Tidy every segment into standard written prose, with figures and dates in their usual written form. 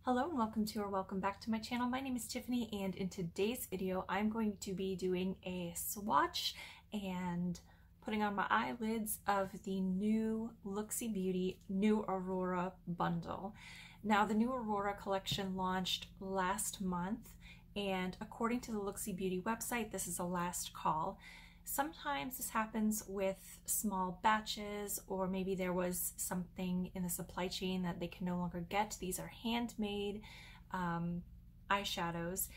Hello and welcome back to my channel. My name is Tiffany, and in today's video I'm going to be doing a swatch and putting on my eyelids of the new Looxi Beauty New Aurora bundle. Now the new Aurora collection launched last month, and according to the Looxi Beauty website, this is a last call. Sometimes this happens with small batches, or maybe there was something in the supply chain that they can no longer get. These are handmade eyeshadows,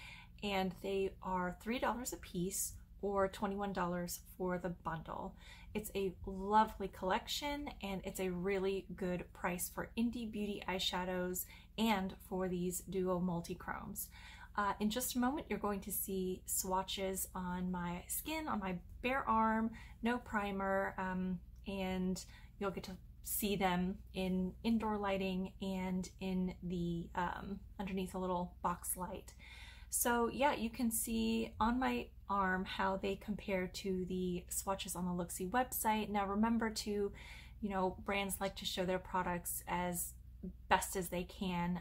and they are $3 a piece or $21 for the bundle. It's a lovely collection, and it's a really good price for indie beauty eyeshadows and for these duo multi-chromes. In just a moment, you're going to see swatches on my skin, on my bare arm, no primer, and you'll get to see them in indoor lighting and in the underneath a little box light. So yeah, you can see on my arm how they compare to the swatches on the Looxi website. Now remember to, brands like to show their products as best as they can,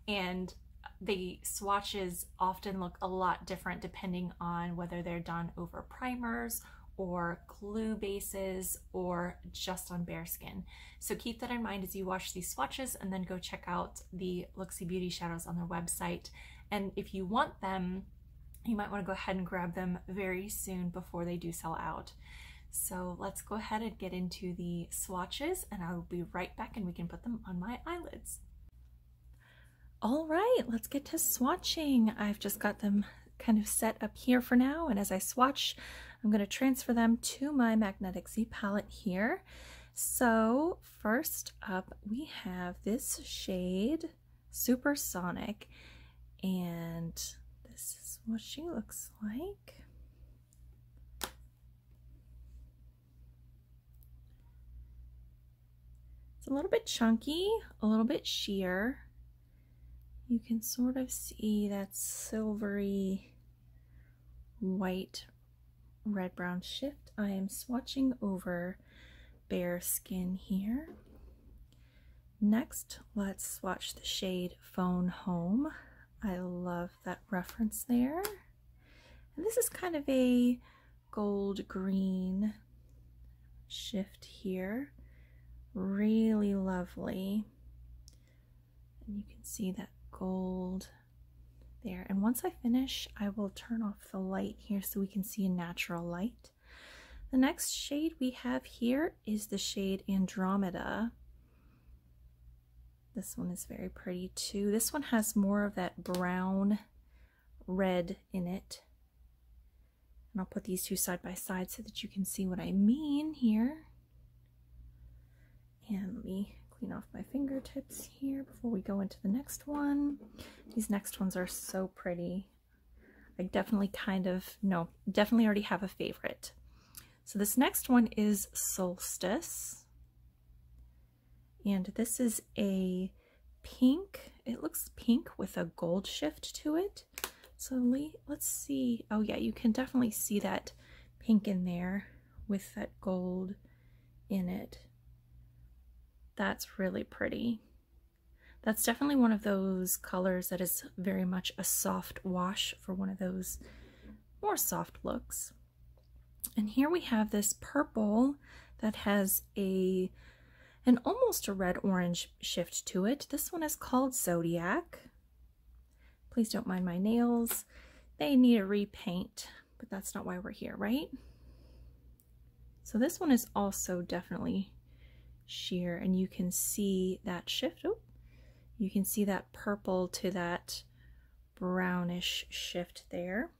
and the swatches often look a lot different depending on whether they're done over primers or glue bases or just on bare skin. So keep that in mind as you watch these swatches, and then go check out the Looxi Beauty shadows on their website. And if you want them, you might want to go ahead and grab them very soon before they do sell out. So let's go ahead and get into the swatches, and I will be right back and we can put them on my eyelids. All right, let's get to swatching. I've just got them kind of set up here for now, and as I swatch, I'm going to transfer them to my Magnetic Z palette here. So first up, we have this shade, Supersonic, and this is what she looks like. It's a little bit chunky, a little bit sheer. You can sort of see that silvery white red-brown shift. I am swatching over bare skin here. Next, let's swatch the shade Phone Home. I love that reference there. And this is kind of a gold green shift here. Really lovely. And you can see that gold there, and once I finish, I will turn off the light here so we can see a natural light. The next shade we have here is the shade Andromeda. This one is very pretty too. This one has more of that brown red in it, and I'll put these two side by side so that you can see what I mean here. And let me clean off my fingertips here before we go into the next one. These next ones are so pretty. I definitely definitely already have a favorite. So this next one is Solstice, and this is a pink. It looks pink with a gold shift to it. So let's see. Oh yeah, you can definitely see that pink in there with that gold in it. That's really pretty. That's definitely one of those colors that is very much a soft wash for one of those more soft looks. And here we have this purple that has an almost a red-orange shift to it. This one is called Zodiac. Please don't mind my nails. They need a repaint, but that's not why we're here, right? So this one is also definitely sheer, and you can see that shift. Oh, you can see that purple to that brownish shift there.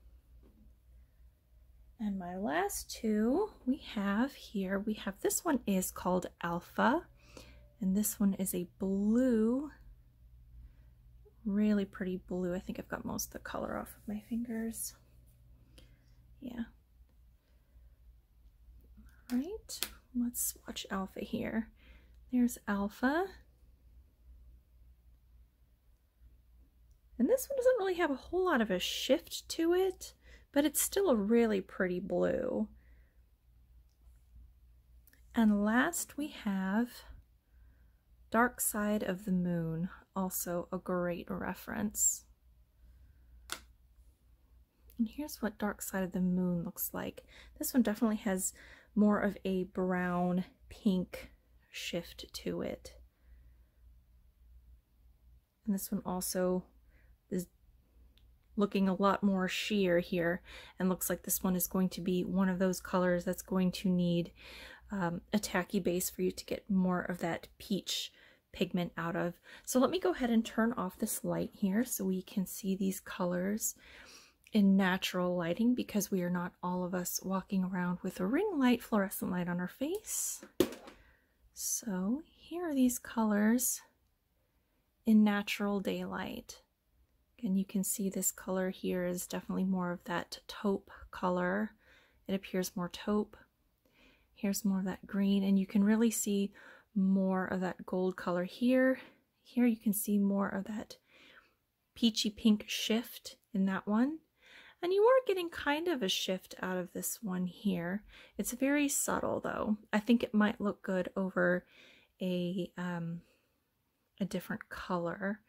And my last two we have here, this one is called Alpha, and this one is a blue, really pretty blue. I think I've got most of the color off of my fingers. Yeah. All right, let's swatch Alpha here. There's Alpha. And this one doesn't really have a whole lot of a shift to it, but it's still a really pretty blue. And last we have Dark Side of the Moon, also a great reference. And here's what Dark Side of the Moon looks like. This one definitely has more of a brown pink shift to it. And this one also is looking a lot more sheer here, and looks like this one is going to be one of those colors that's going to need a tacky base for you to get more of that peach pigment out of. So let me go ahead and turn off this light here so we can see these colors in natural lighting, because we are not all of us walking around with a ring light, fluorescent light on our face. So here are these colors in natural daylight. Again, you can see this color here is definitely more of that taupe color. It appears more taupe. Here's more of that green, and you can really see more of that gold color here. Here you can see more of that peachy pink shift in that one. And you are getting kind of a shift out of this one here. It's very subtle though. I think it might look good over a different color.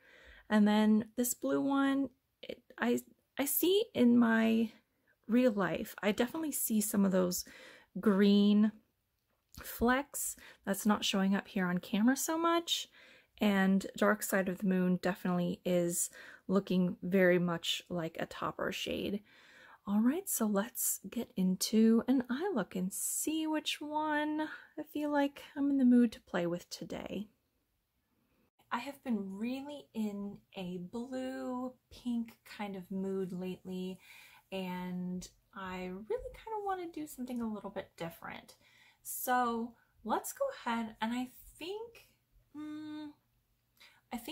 And then this blue one, I see in my real life, I definitely see some of those green flecks that's not showing up here on camera so much. And Dark Side of the Moon definitely is looking very much like a topper shade. All right, so let's get into an eye look and see which one I feel like I'm in the mood to play with today. I have been really in a blue pink kind of mood lately, and I really kind of want to do something a little bit different. So let's go ahead, and I think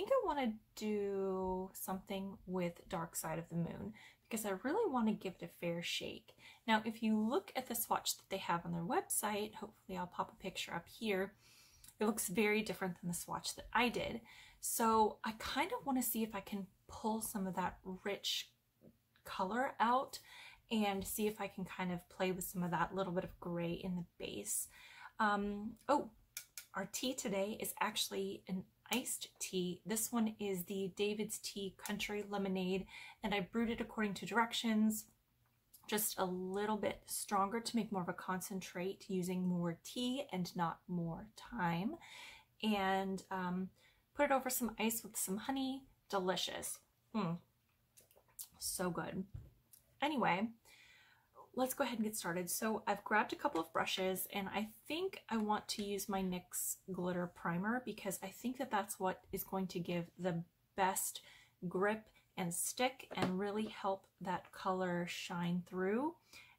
I want to do something with Dark Side of the Moon, because I really want to give it a fair shake. Now, if you look at the swatch that they have on their website, hopefully I'll pop a picture up here, it looks very different than the swatch that I did. So I kind of want to see if I can pull some of that rich color out and see if I can kind of play with some of that little bit of gray in the base. Oh, our tea today is actually an iced tea. This one is the David's Tea Country Lemonade, and I brewed it according to directions, just a little bit stronger to make more of a concentrate, using more tea and not more time, and put it over some ice with some honey. Delicious. So good. Anyway, let's go ahead and get started. So I've grabbed a couple of brushes, and I think I want to use my NYX Glitter Primer, because I think that that's what is going to give the best grip and stick and really help that color shine through,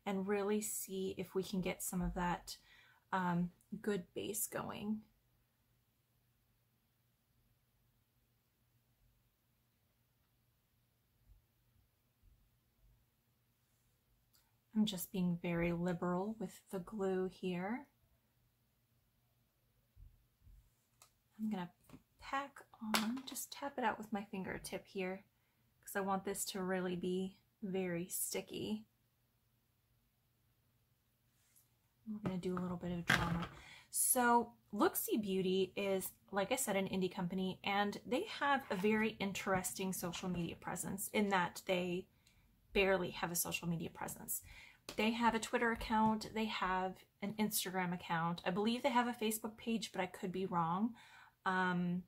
and really see if we can get some of that good base going. I'm just being very liberal with the glue here. I'm gonna pack on, just tap it out with my fingertip here, because I want this to really be very sticky. We're gonna do a little bit of drama. So Looxi Beauty is, like I said, an indie company, and they have a very interesting social media presence, in that they barely have a social media presence. They have a Twitter account, they have an Instagram account, I believe they have a Facebook page, but I could be wrong. And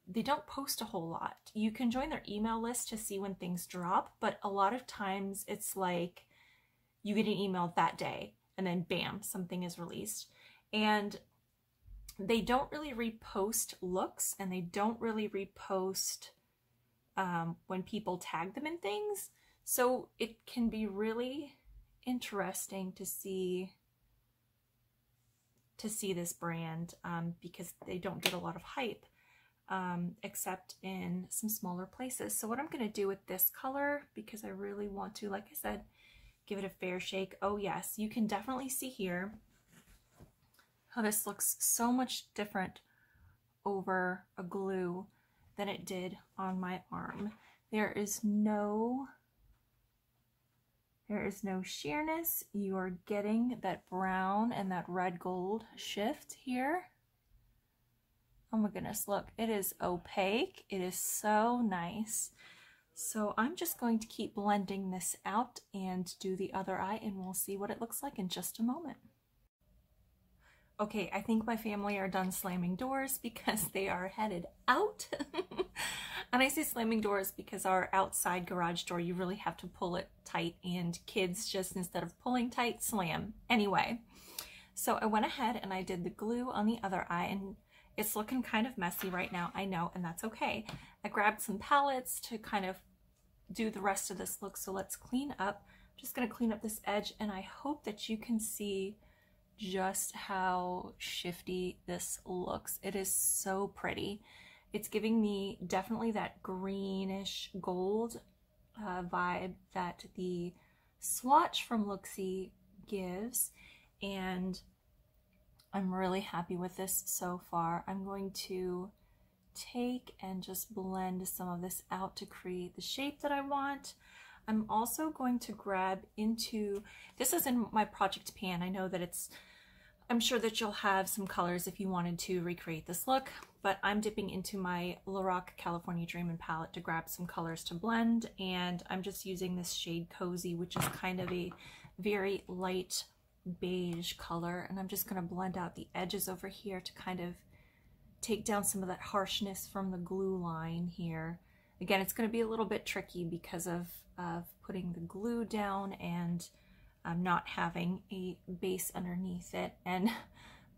they don't post a whole lot. You can join their email list to see when things drop, but a lot of times it's like you get an email that day and then bam, something is released. And they don't really repost looks, and they don't really repost when people tag them in things. So it can be really interesting to see this brand, because they don't get a lot of hype, except in some smaller places. So what I'm going to do with this color, because I really want to, like I said, give it a fair shake. Oh yes, you can definitely see here how this looks so much different over a glue than it did on my arm. There is no sheerness. You are getting that brown and that red gold shift here. Oh my goodness, look, it is opaque. It is so nice. So I'm just going to keep blending this out and do the other eye, and we'll see what it looks like in just a moment. Okay, I think my family are done slamming doors because they are headed out. And I say slamming doors because our outside garage door, you really have to pull it tight, and kids just, instead of pulling tight, slam. Anyway, so I went ahead and I did the glue on the other eye, and it's looking kind of messy right now, I know, and that's okay. I grabbed some palettes to kind of do the rest of this look, so let's clean up. I'm just going to clean up this edge, and I hope that you can see just how shifty this looks. It is so pretty. It's giving me definitely that greenish gold vibe that the swatch from Looxi gives, and I'm really happy with this so far. I'm going to take and just blend some of this out to create the shape that I want. I'm also going to grab into, this is in my project pan. I know that I'm sure that you'll have some colors if you wanted to recreate this look, but I'm dipping into my Lorac California Dreamin' palette to grab some colors to blend, and I'm just using this shade Cozy, which is kind of a very light beige color, and I'm just going to blend out the edges over here to kind of take down some of that harshness from the glue line here. Again, it's going to be a little bit tricky because of putting the glue down and not having a base underneath it, and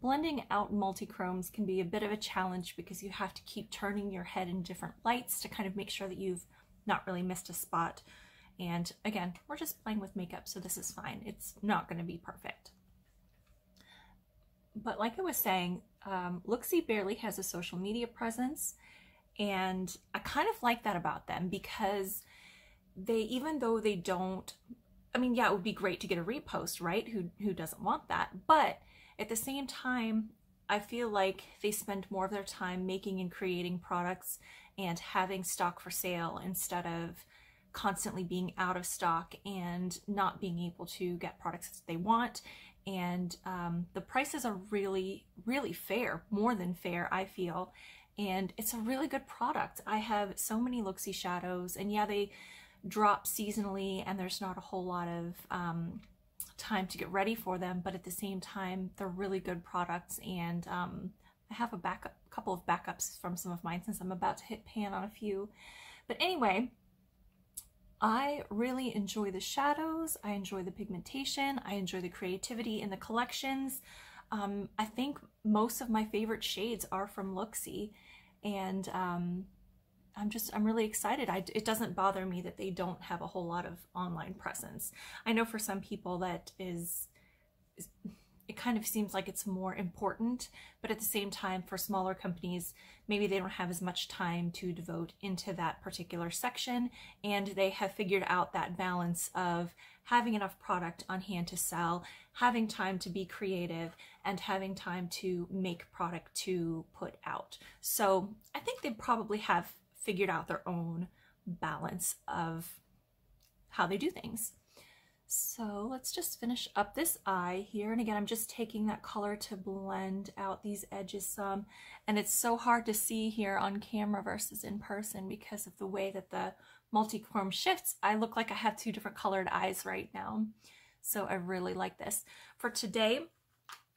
blending out multichromes can be a bit of a challenge because you have to keep turning your head in different lights to kind of make sure that you've not really missed a spot. And again, we're just playing with makeup, so this is fine. It's not going to be perfect. But like I was saying, Looxi barely has a social media presence, and I kind of like that about them because they, even though they don't, I mean, yeah, it would be great to get a repost, right? Who doesn't want that? But at the same time, I feel like they spend more of their time making and creating products and having stock for sale instead of constantly being out of stock and not being able to get products that they want. And the prices are really, really fair, more than fair, I feel. And it's a really good product. I have so many Looxi shadows, and yeah, they drop seasonally and there's not a whole lot of time to get ready for them, but at the same time, they're really good products. And I have a couple of backups from some of mine since I'm about to hit pan on a few. But anyway, I really enjoy the shadows, I enjoy the pigmentation, I enjoy the creativity in the collections. I think most of my favorite shades are from Looxi, and I'm really excited. It doesn't bother me that they don't have a whole lot of online presence. I know for some people that it kind of seems like it's more important, but at the same time, for smaller companies, maybe they don't have as much time to devote into that particular section, and they have figured out that balance of having enough product on hand to sell, having time to be creative, and having time to make product to put out. So I think they probably have figured out their own balance of how they do things. So let's just finish up this eye here. And again, I'm just taking that color to blend out these edges some. And it's so hard to see here on camera versus in person because of the way that the multichrome shifts. I look like I have two different colored eyes right now. So I really like this. For today,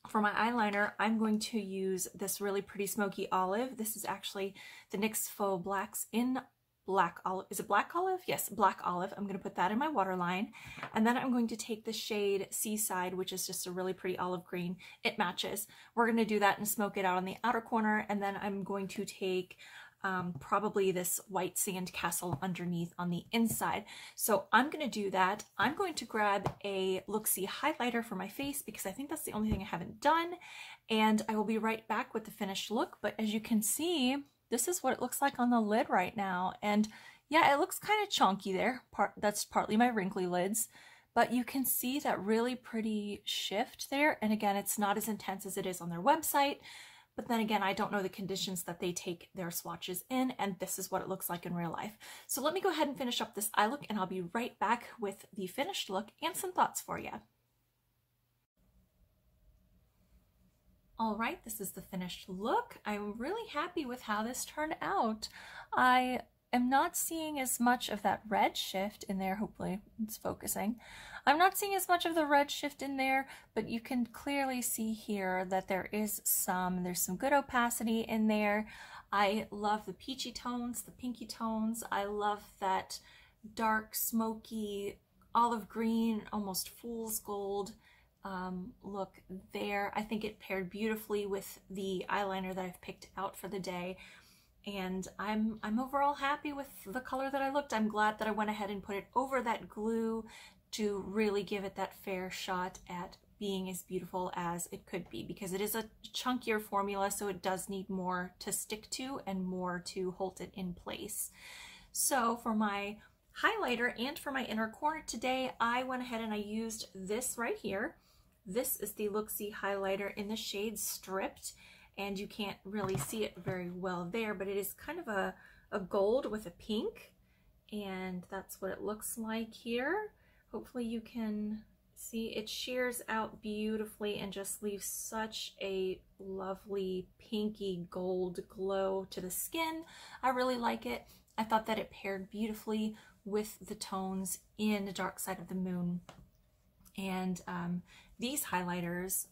for my eyeliner, I'm going to use this really pretty smoky olive. This is actually the NYX Faux Blacks in Black Olive. Is it Black Olive? Yes, Black Olive. I'm going to put that in my waterline. And then I'm going to take the shade Seaside, which is just a really pretty olive green. It matches. We're going to do that and smoke it out on the outer corner. And then I'm going to take probably this white sand castle underneath on the inside. So I'm going to do that. I'm going to grab a Looxi highlighter for my face because I think that's the only thing I haven't done. And I will be right back with the finished look. But as you can see, this is what it looks like on the lid right now. And yeah, it looks kind of chunky there. That's partly my wrinkly lids. But you can see that really pretty shift there. And again, it's not as intense as it is on their website. But then again, I don't know the conditions that they take their swatches in, and this is what it looks like in real life. So let me go ahead and finish up this eye look, and I'll be right back with the finished look and some thoughts for you. All right, this is the finished look. I'm really happy with how this turned out. I am not seeing as much of that red shift in there. Hopefully it's focusing. I'm not seeing as much of the red shift in there, but you can clearly see here that there's some good opacity in there. I love the peachy tones, the pinky tones. I love that dark, smoky, olive green, almost fool's gold look there. I think it paired beautifully with the eyeliner that I've picked out for the day, and I'm overall happy with the color that I looked. I'm glad that I went ahead and put it over that glue to really give it that fair shot at being as beautiful as it could be, because it is a chunkier formula, so it does need more to stick to and more to hold it in place. So for my highlighter and for my inner corner today, I went ahead and I used this right here. This is the Looxi highlighter in the shade Stripped, and you can't really see it very well there, but it is kind of a gold with a pink, and that's what it looks like here. Hopefully you can see it shears out beautifully and just leaves such a lovely pinky gold glow to the skin. I really like it. I thought that it paired beautifully with the tones in the Dark Side of the Moon. And these highlighters,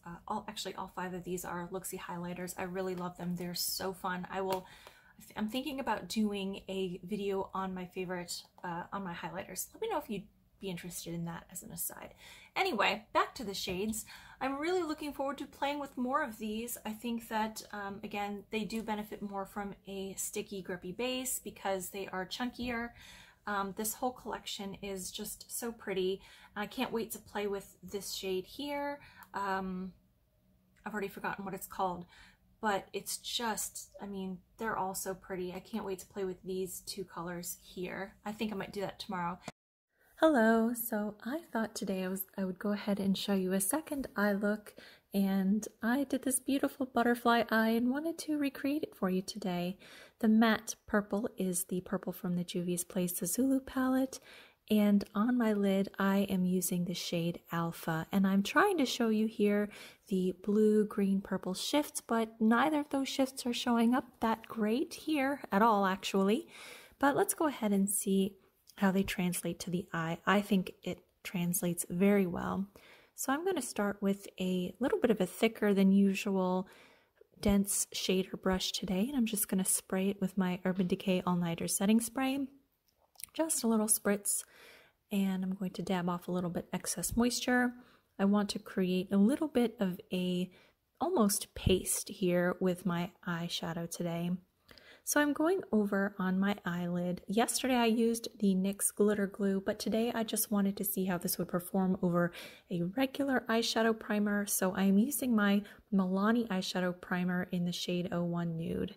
actually all 5 of these are Looxi highlighters. I really love them. They're so fun. I'm thinking about doing a video on my favorite, on my highlighters. Let me know if you'd be interested in that as an aside. Anyway, back to the shades. I'm really looking forward to playing with more of these. I think that, again, they do benefit more from a sticky, grippy base because they are chunkier. This whole collection is just so pretty. I can't wait to play with this shade here. I've already forgotten what it's called, but it's just, I mean, they're all so pretty. I can't wait to play with these 2 colors here. I think I might do that tomorrow. Hello, so I thought today I would go ahead and show you a second eye look, and I did this beautiful butterfly eye and wanted to recreate it for you today. The matte purple is the purple from the Juvia's Place, the Zulu palette, and on my lid I am using the shade Alpha, and I'm trying to show you here the blue, green, purple shifts, but neither of those shifts are showing up that great here at all actually. But let's go ahead and see how they translate to the eye. I think it translates very well. So I'm going to start with a little bit of a thicker than usual dense shader brush today, and I'm just going to spray it with my Urban Decay All Nighter setting spray. Just a little spritz, and I'm going to dab off a little bit excess moisture. I want to create a little bit of a almost paste here with my eyeshadow today. So I'm going over on my eyelid. Yesterday I used the NYX Glitter Glue, but today I just wanted to see how this would perform over a regular eyeshadow primer. So I'm using my Milani eyeshadow primer in the shade 01 Nude.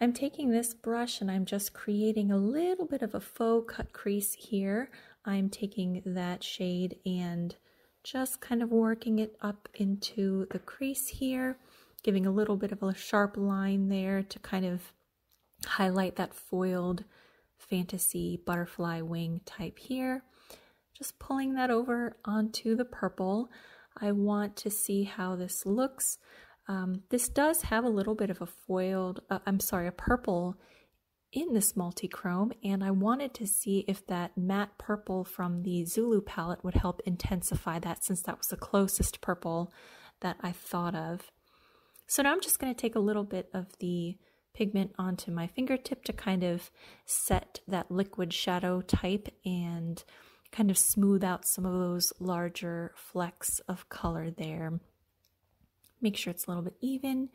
I'm taking this brush and I'm just creating a little bit of a faux cut crease here. I'm taking that shade and just kind of working it up into the crease here, giving a little bit of a sharp line there to kind of highlight that foiled fantasy butterfly wing type here. Just pulling that over onto the purple. I want to see how this looks. This does have a little bit of a foiled, a purple in this Multichrome, and I wanted to see if that matte purple from the Zulu palette would help intensify that, since that was the closest purple that I thought of. So now I'm just going to take a little bit of the pigment onto my fingertip to kind of set that liquid shadow type and kind of smooth out some of those larger flecks of color there. Make sure it's a little bit even.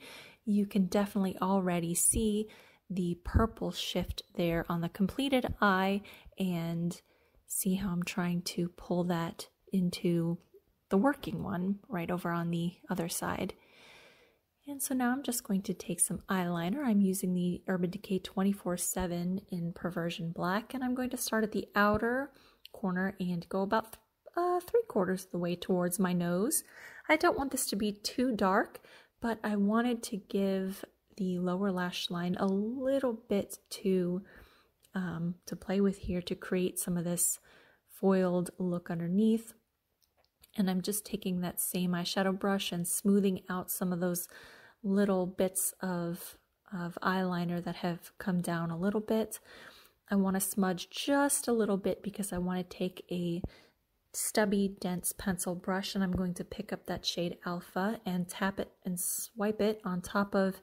You can definitely already see the purple shift there on the completed eye, and see how I'm trying to pull that into the working one right over on the other side. And so now I'm just going to take some eyeliner. I'm using the Urban Decay 24/7 in Perversion Black, and I'm going to start at the outer corner and go about 3/4 of the way towards my nose. I don't want this to be too dark, but I wanted to give the lower lash line a little bit to play with here to create some of this foiled look underneath. And I'm just taking that same eyeshadow brush and smoothing out some of those little bits of eyeliner that have come down a little bit. I want to smudge just a little bit because I want to take a stubby, dense pencil brush, and I'm going to pick up that shade Alpha and tap it and swipe it on top of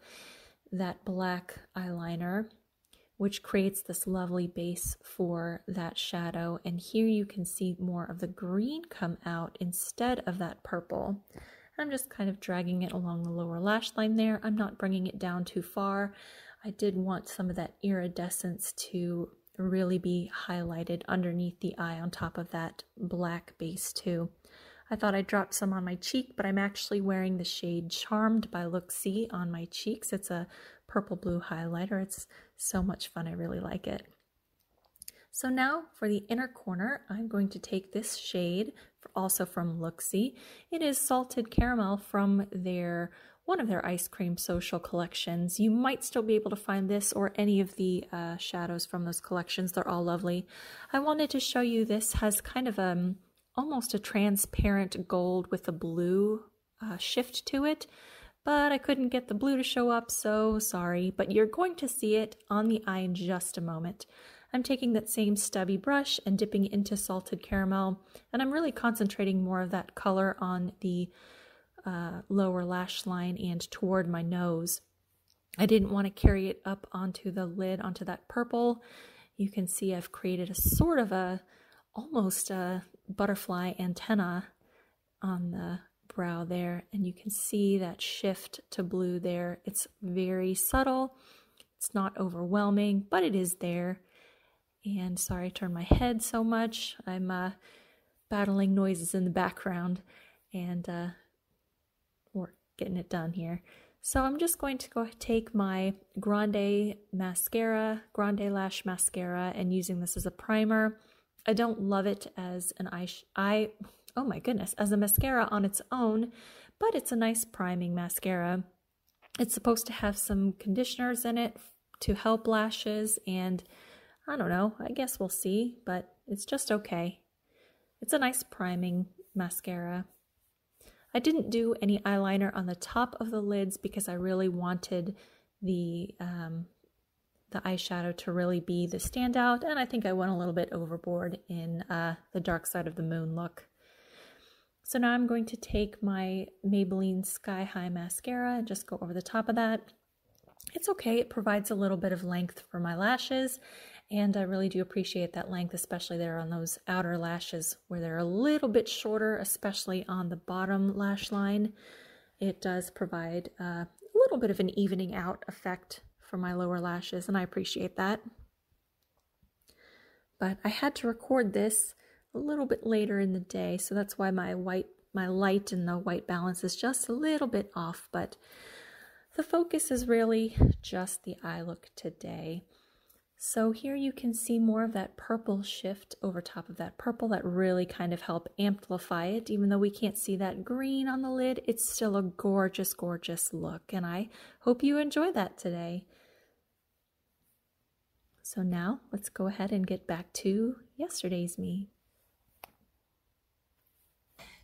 that black eyeliner, which creates this lovely base for that shadow. And here you can see more of the green come out instead of that purple. I'm just kind of dragging it along the lower lash line there. I'm not bringing it down too far. I did want some of that iridescence to really be highlighted underneath the eye on top of that black base too. I thought I dropped some on my cheek, but I'm actually wearing the shade Charmed by Looxi on my cheeks. It's a purple blue highlighter. It's so much fun. I really like it. So now for the inner corner, I'm going to take this shade, also from Looxi. It is Salted Caramel from one of their ice cream social collections. You might still be able to find this or any of the shadows from those collections. They're all lovely. I wanted to show you this has kind of almost a transparent gold with a blue shift to it, but I couldn't get the blue to show up, so sorry. But you're going to see it on the eye in just a moment. I'm taking that same stubby brush and dipping into Salted Caramel, and I'm really concentrating more of that color on the lower lash line and toward my nose. I didn't want to carry it up onto the lid, onto that purple. You can see I've created a sort of almost a butterfly antenna on the brow there, and you can see that shift to blue there. It's very subtle. It's not overwhelming, but it is there. And sorry I turned my head so much. I'm battling noises in the background and we're getting it done here. So I'm just going to go take my Grande Lash Mascara and using this as a primer. I don't love it as an oh my goodness, as a mascara on its own, but it's a nice priming mascara. It's supposed to have some conditioners in it to help lashes, and I don't know, I guess we'll see, but it's just okay. It's a nice priming mascara. I didn't do any eyeliner on the top of the lids because I really wanted the eyeshadow to really be the standout, and I think I went a little bit overboard in the Dark Side of the Moon look. So now I'm going to take my Maybelline Sky High mascara and just go over the top of that. It's okay, it provides a little bit of length for my lashes, and I really do appreciate that length, especially there on those outer lashes where they're a little bit shorter, especially on the bottom lash line. It does provide a little bit of an evening out effect for my lower lashes, and I appreciate that. But I had to record this a little bit later in the day, so that's why my light and the white balance is just a little bit off, but the focus is really just the eye look today. So here you can see more of that purple shift over top of that purple that really kind of help amplify it. Even though we can't see that green on the lid, it's still a gorgeous, gorgeous look, and I hope you enjoy that today. So now let's go ahead and get back to yesterday's me.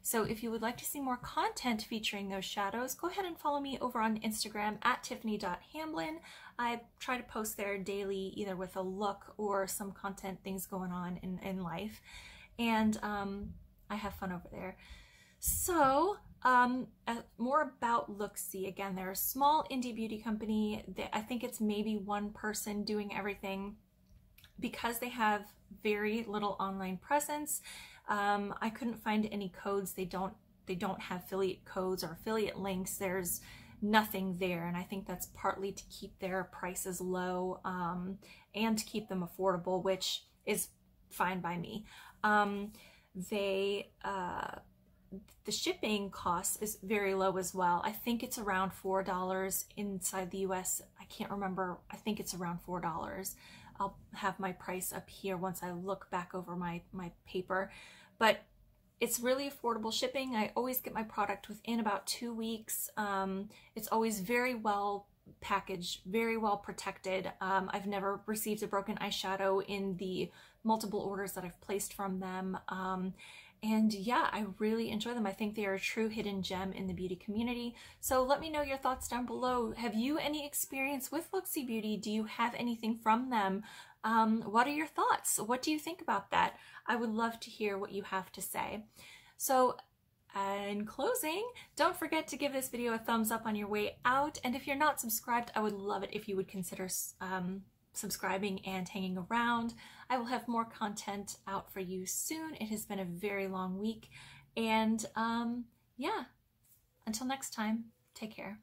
So if you would like to see more content featuring those shadows, go ahead and follow me over on Instagram at tiffany.hamblin. I try to post there daily, either with a look or some content, things going on in life. And I have fun over there. So more about Looxi. Again, they're a small indie beauty company. I think it's maybe one person doing everything because they have very little online presence. I couldn't find any codes. They don't have affiliate codes or affiliate links. There's nothing there, and I think that's partly to keep their prices low and to keep them affordable, which is fine by me. The shipping cost is very low as well. I think it's around $4 inside the US. I can't remember. I think it's around $4. I'll have my price up here once I look back over my paper, but it's really affordable shipping. I always get my product within about 2 weeks. It's always very well packaged, very well protected. I've never received a broken eyeshadow in the multiple orders that I've placed from them. And yeah, I really enjoy them. I think they are a true hidden gem in the beauty community. So let me know your thoughts down below. Have you any experience with Looxi Beauty? Do you have anything from them? What are your thoughts? What do you think about that? I would love to hear what you have to say. So in closing, don't forget to give this video a thumbs up on your way out. And if you're not subscribed, I would love it if you would consider subscribing and hanging around. I will have more content out for you soon. It has been a very long week. And yeah, until next time, take care.